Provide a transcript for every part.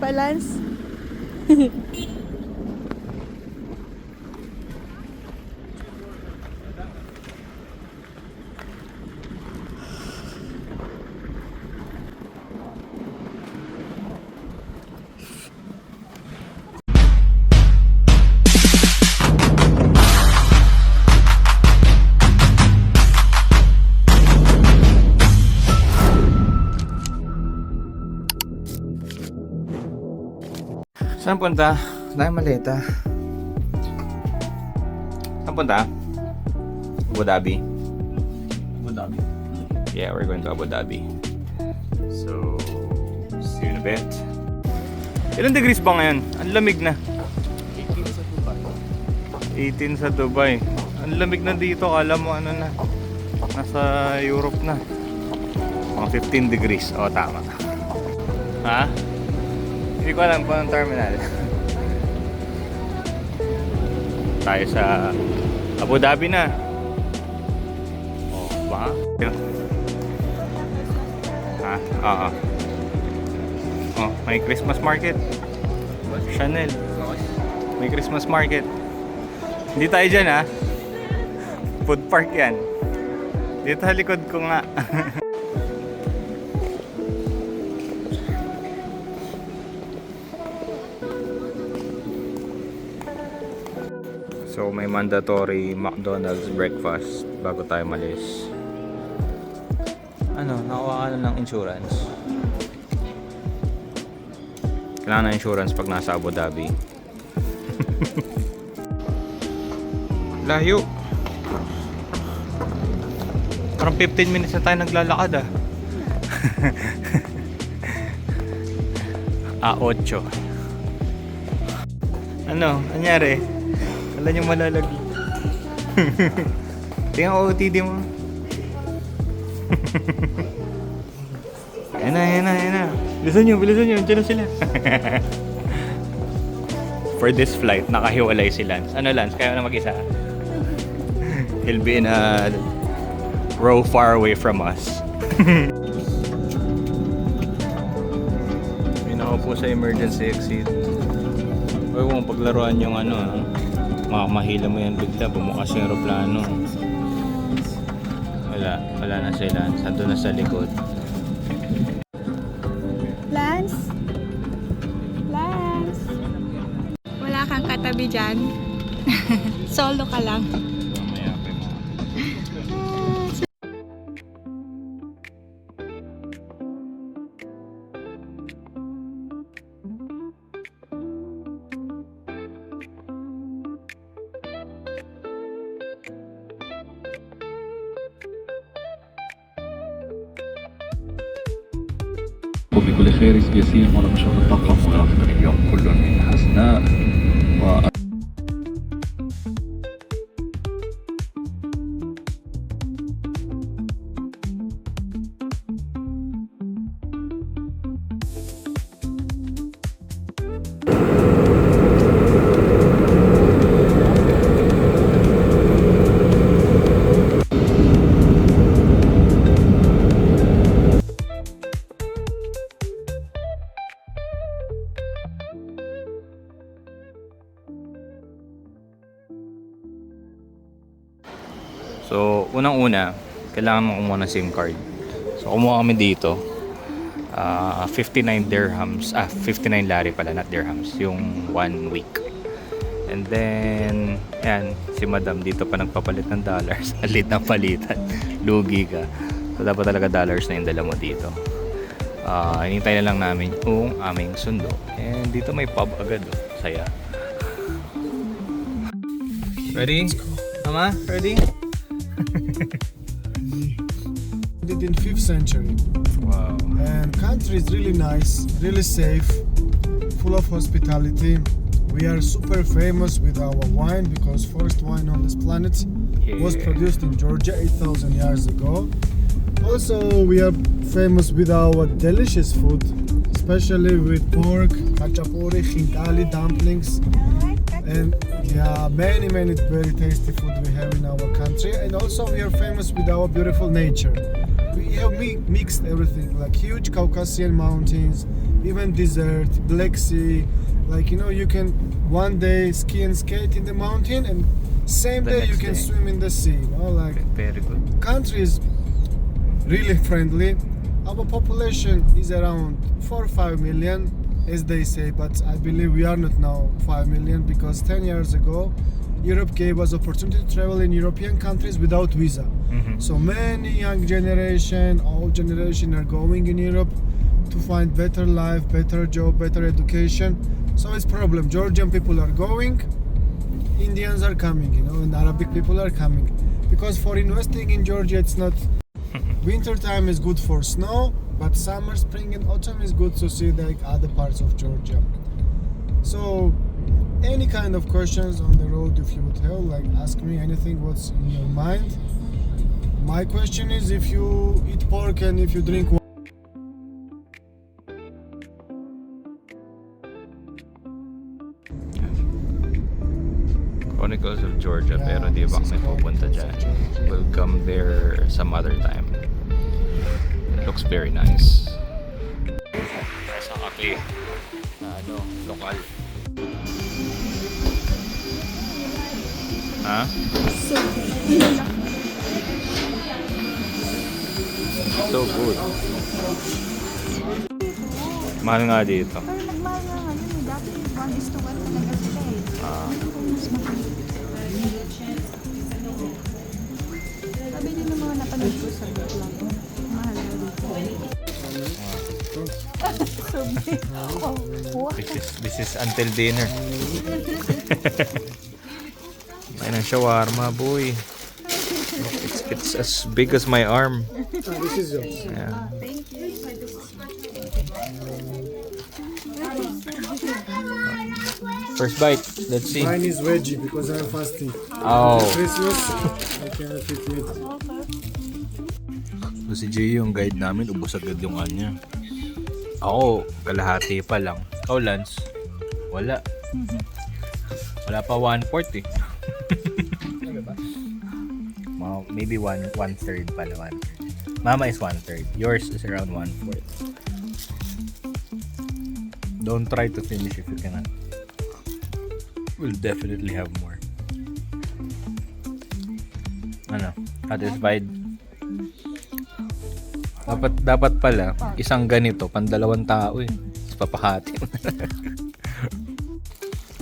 Balance. Saan punta? Dahil maleta. Saan punta? Abu Dhabi. Abu Dhabi. Yeah, we're going to Abu Dhabi. So, see you in a bit. Ilan degrees ba ngayon? Ang lamig na. 18 sa Dubai. 18 sa Dubai. Ang lamig na dito. Kala mo ano na. Nasa Europe na. Mga 15 degrees. O, tama. Ha? Hindi ko alam kung anong terminal. Tayo sa Abu Dhabi na. Oh, ba? Ha? Oo. Oh, may Christmas market. Chanel. May Christmas market. Hindi tayo dyan, ha? Food park yan. Dito sa likod ko nga. So may mandatory McDonald's breakfast bago tayo malis. Ano, nakuha ka na ng insurance. Kailangan ng insurance pag nasa Abu Dhabi. Layo. Parang 15 minutes na tayo naglalakad ah. 8. Ano, anyari? Wala niyong malalagi. Tingnan ko OOTD mo. Ayan na. Bilisan nyo. Diyan na sila. For this flight, nakahiwalay si Lance. Ano Lance? Kaya na mag-isa? He'll be in a row far away from us. May nakaupo sa emergency exit. Huwag mong paglaruan yung ano ah. Makamahila mo yan bigla, bumukas yung aeroplano. Wala na sila. Sando na sa likod. Lance? Wala kang katabi dyan? Solo ka lang. Mamaya pa mo. وبكل خير يسير ونشر الطاقة وناخذ اليوم كل من حسناء و So, unang-una, kailangan mo kumuha ng SIM card. So, kumuha kami dito. 59 dirhams. 59 lari pala, not dirhams. Yung 1 week. And then, yan, si madam dito pa nagpapalit ng dollars. Alit ng palitan. Lugi ka. So, dapat talaga dollars na yung dala mo dito. Hinintay na lang namin yung aming sundo. And dito may pub agad. Oh. Saya. Ready? Mama, ready? Did in 5th century. Wow. And country is really nice, really safe, full of hospitality. We are super famous with our wine because first wine on this planet was produced in Georgia 8,000 years ago. Also, we are famous with our delicious food, especially with pork, khachapuri, khinkali, dumplings, and yeah, many very tasty food we have in our country. And also, we are famous with our beautiful nature. We have mixed everything, like huge Caucasian mountains, even desert, Black Sea. Like, you know, you can one day ski and skate in the mountain, and same The day you next can day. swim in the sea. You know, like Very good. country is really friendly. Our population is around 4 or 5 million, as they say, but I believe we are not now 5 million, because 10 years ago Europe gave us opportunity to travel in European countries without visa. So many young generation, old generation are going in Europe to find better life, better job, better education. So it's problem. Georgian people are going, Indians are coming, you know, and Arabic people are coming. Because for investing in Georgia, it's not. Winter time is good for snow, but summer, spring, and autumn is good to see like other parts of Georgia. So, any kind of questions on the road, if you would have, like ask me anything what's in your mind. My question is, if you eat pork and if you drink wine. Chronicles of Georgia, Yeah, pero di ba this is kami pupunta Chronicles dyan? of Georgia. We'll come there some other time. It looks very nice. Sa cafe na lokal. Ha? So good. Mahal nga dito. Pero nagmahal nga nga yun eh. Dati 1:1 talaga sila eh. Mas mahal. Sabi din ng mga napanood ko sa vlog, mahal na dito. This is until dinner. May ng shawarma, boy. It's as big as my arm. This is yours. Yeah. First bite. Let's see. Mine is veggie because I'm fasting. Oh. Christmas, I cannot eat meat. So si Jay yung guide namin, ubos agad yung kanya. Ako, kalahati pa lang. Ikaw, Lance? Wala. Wala pa 1/4 eh. Maybe 1/3 pala. 1/3. Mama is 1/3. Yours is around 1/4. Don't try to finish if you cannot. We'll definitely have more. Ano? Satisfied? Dapat pala isang ganito pan 2 tao eh. Tapos papahati.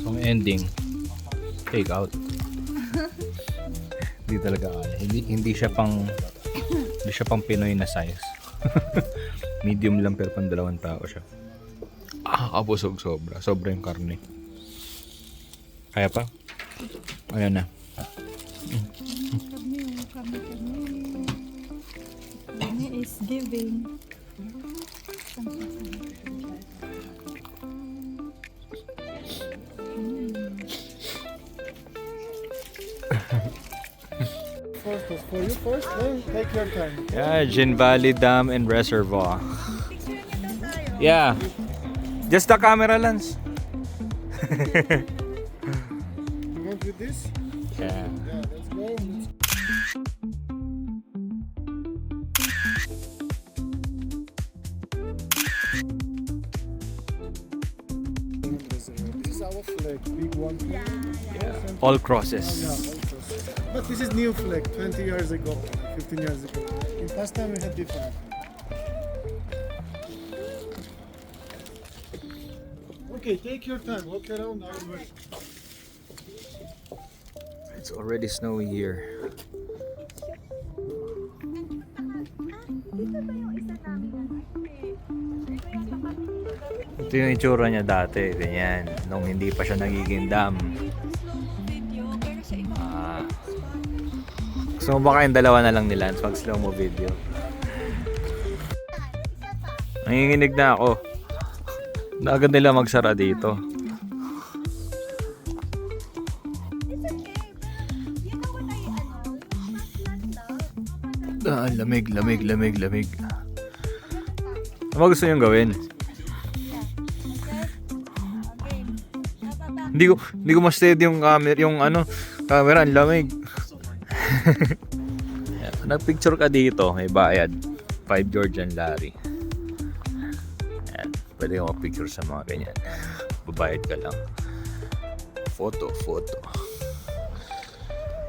So ang ending, take out. Hindi talaga kaya. Hindi siya pang Pinoy na size. Medium lang pero pan 2 tao siya. Kabusog sobra. Sobra yung karne. Kaya pa? Ayan na. Kami is giving. First was for you first, then take your time. Yeah, Jin Valley Dam and Reservoir. Yeah. Just the camera lens. You want with this? Yeah. Yeah, let's go. This is our flag, big one. All crosses. But this is new flag, 20 years ago, 15 years ago. In past time we had different. Okay, take your time, walk around our way. It's already snowy here. Ito yung itsura niya dati, ganyan. Nung hindi pa siya nagiging dam. Gusto mo ba kayong dalawa na lang nila pag slow mo video? Nanginginig na ako. Agad nila magsara dito. lamig. Ano ba gusto niyong gawin? Hindi ko ma-steady yung camera, ang lamig. Nag-picture ka dito, may bayad. 5 Georgian Lari. Ayan, pwede kang mag-picture sa mga ganyan. Babayad ka lang. Photo.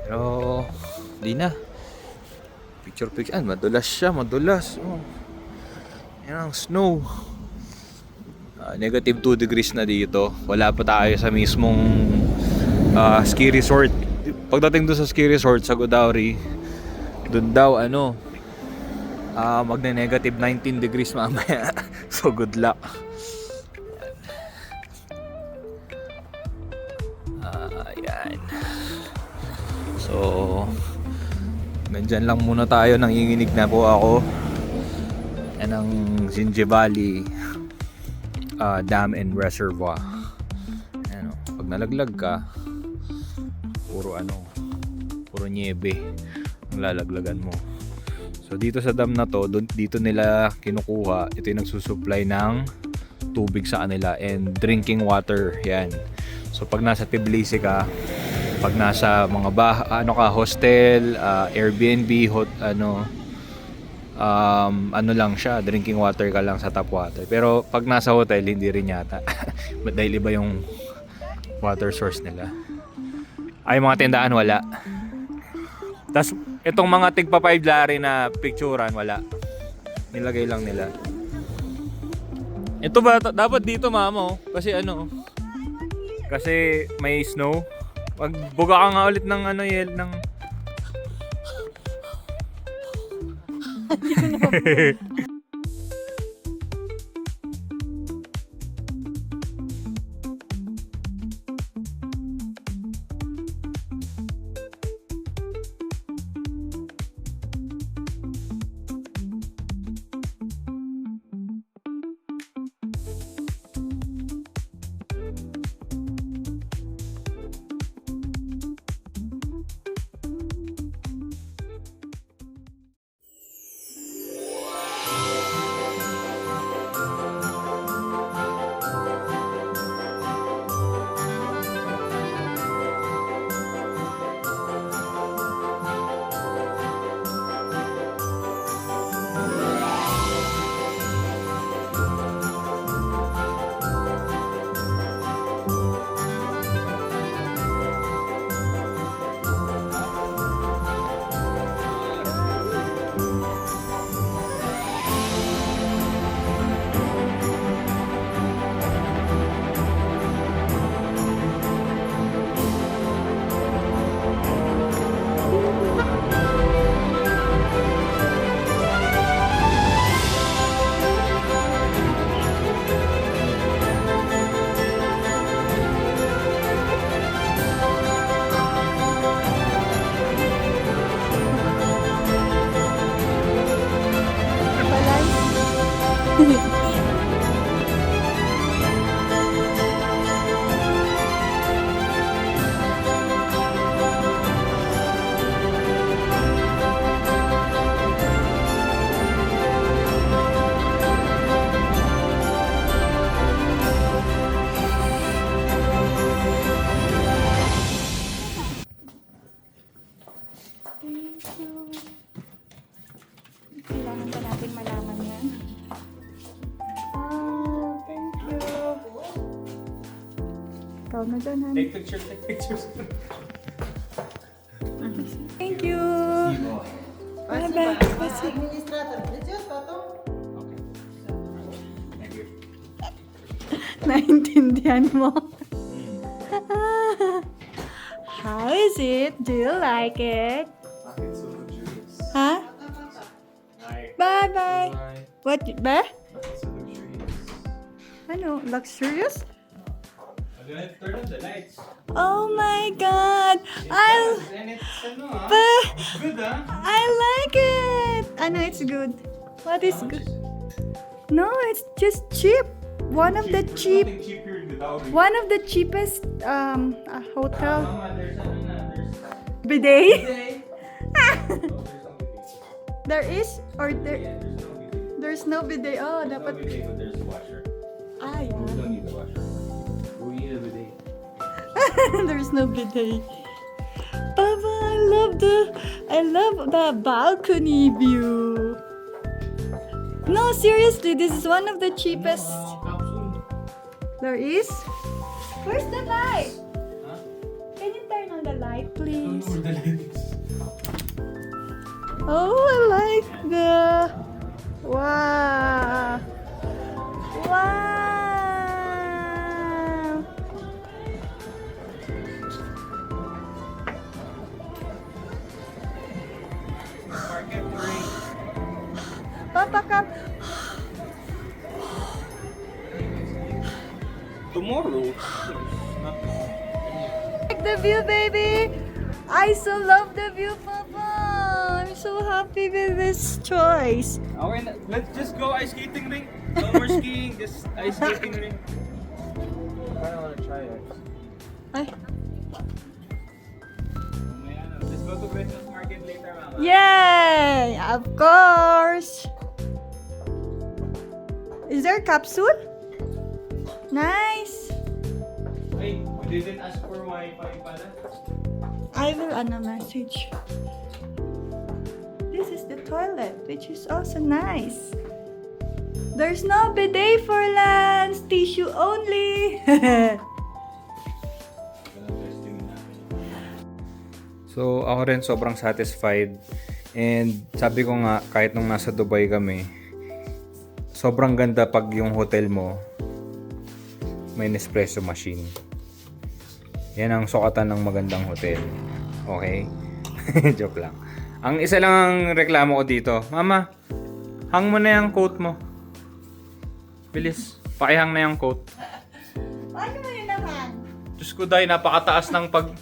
Pero, di na. Picture. Madulas siya. Oh. Yan ang snow. Negative 2 degrees na dito. Wala pa tayo sa mismong ski resort. Pagdating doon sa ski resort sa Godauri, doon daw magne-negative 19 degrees mamaya. So good luck. Ayan. So nandyan lang muna tayo, nanginginig na po ako. Yan ang Zinje Valley Dam and Reservoir. Ayan, pag nalaglag ka, puro niebe ang lalaglagan mo. So dito sa dam na to, dito nila kinukuha, ito yung nagsusupply ng tubig sa kanila and drinking water. Yan. So pag nasa Tbilisi ka, pag nasa mga hostel, Airbnb, lang siya, drinking water ka lang sa tap water. Pero pag nasa hotel, hindi rin yata. Dahil iba yung water source nila. Ay, mga tindahan wala. Tas itong mga tigpa 5 lari na picturean, wala. Nilagay lang nila. Ito ba dapat dito, mama? Kasi kasi may snow. Pag buga ka nga ulit ng ng Kailangan pa natin malaman yan. Oh, thank you. Ikaw na dyan, Han. Take pictures. Thank you. Bye-bye. Администратор придет, потом Thank you. Naintindihan mo. How is it? Do you like it? Huh? Bye-bye. What? Ba? Ano? Luxurious? I'm gonna turn on the lights. Oh my God! And it's good, I like it! Ano, it's good. What is good? No, it's just cheap. One of the cheap. Nothing cheaper in Godauri. One of the cheapest hotel. Mama, there's Bidet? There's There is or there's no bidet. Oh, dapat. There's a washer. Ah, We yeah. don't need a washer. We need a bidet. There's no bidet. Papa, I love the balcony view. No, seriously, this is one of the cheapest. There is. Where's the light? Can you turn on the light, please? Oh, I like the. Wow. Wow. Papa, come. Tomorrow. Like the view, baby. I so love the view, Papa. I'm so happy with this choice. Okay, let's just go ice skating ring. No more skiing, just ice skating ring. I don't want to try it. Ay. Let's go to Christmas market later, Mama. Yay! Of course. Is there a capsule? Nice. Hey, we didn't ask for Wi-Fi pala. I will message. This is the toilet, which is also nice. There's no bidet for Lance. Tissue only. So, ako rin sobrang satisfied. And sabi ko nga, kahit nung nasa Dubai kami, sobrang ganda pag yung hotel mo may Nespresso machine. Yan ang sukatan ng magandang hotel. Okay? Joke lang. Ang isa lang ang reklamo ko dito. Mama, hang mo na yung coat mo. Bilis. Pakihang na yung coat. Ano mo yun naman? Diyos ko dahil napakataas ng pag...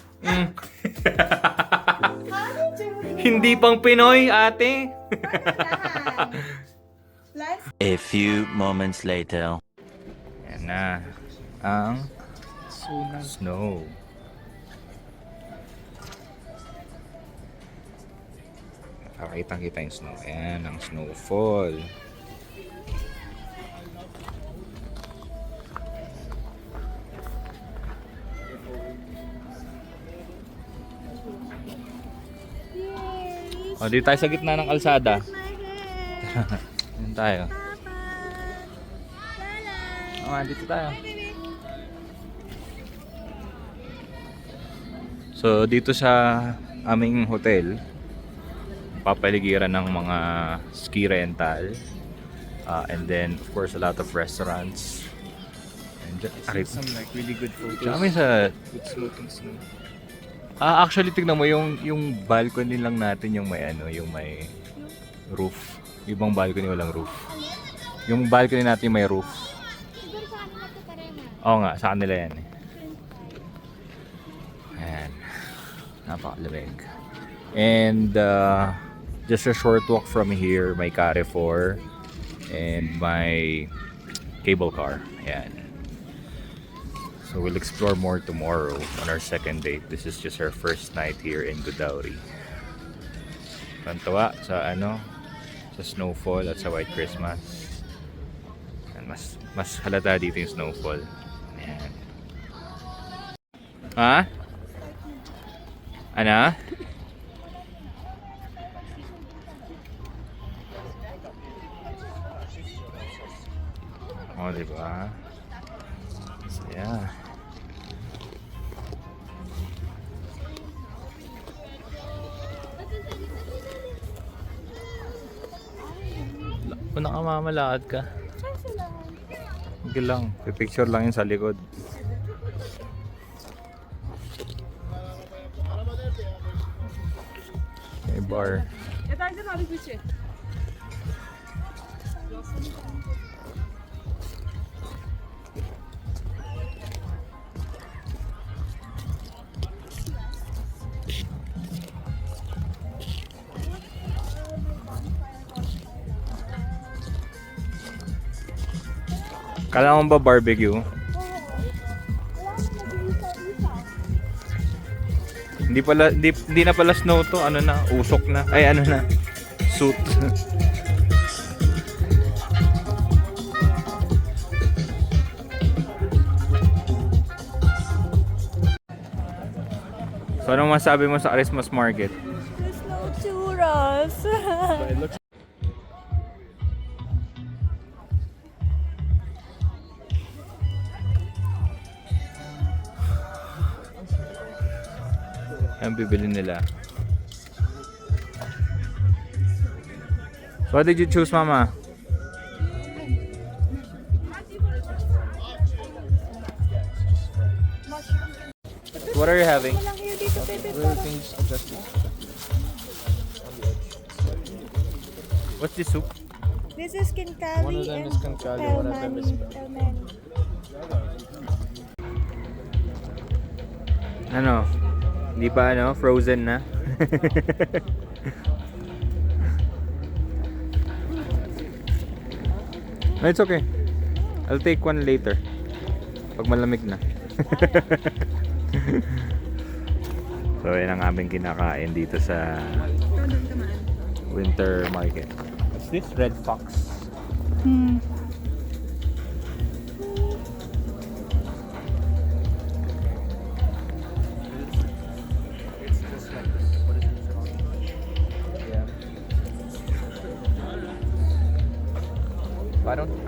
How did you Hindi pang Pinoy, ate. Lance? A few moments later. Yan na. Ang snow. Pakitang-kita yung snow. Ayan, ang snowfall. O, dito tayo sa gitna ng kalsada. Dito tayo. Dito tayo. So, dito sa aming hotel, papaligiran ng mga ski rental. And then, of course, a lot of restaurants. And some like really good photos. Kami sa... With smoking snow. Actually, tignan mo, yung balcony lang natin yung may yung may roof. Ibang balcony walang roof. Yung balcony natin may roof. Oo nga, sa kanila yan eh. Ayan. Napakalamig. And just a short walk from here, may Carrefour and my cable car. Ayan. So we'll explore more tomorrow on our second date. This is just our first night here in Godauri. Pantawa sa sa snowfall at sa White Christmas. And mas halata dito yung snowfall. Ayan. Ha? Ano? Oh, diba? So, yeah. Kung nakamamalakad ka. Sige lang. Pipicture lang yun sa likod. May bar. Kala mo ba barbecue? Hindi na pala snow to, usok na. Ay, na, suit. So, anong masabi mo sa Christmas market? There's no churros. Ang bibili nila. So, what did you choose, Mama? What are you having? Walang here dito, baby. What's this soup? This is Kinkali One of them and is Kinkali, one of them is Pelmani. Ano? Di ba ano? Frozen na? No, it's okay. I'll take one later. Pag malamig na. So, yan ang aming kinakain dito sa winter market. What's this? Red Fox. Hmm.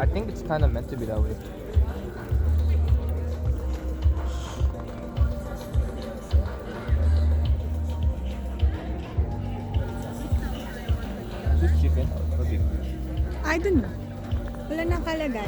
I think it's kind of meant to be that way. Is this chicken or beef? I don't know. Wala nang kalagay.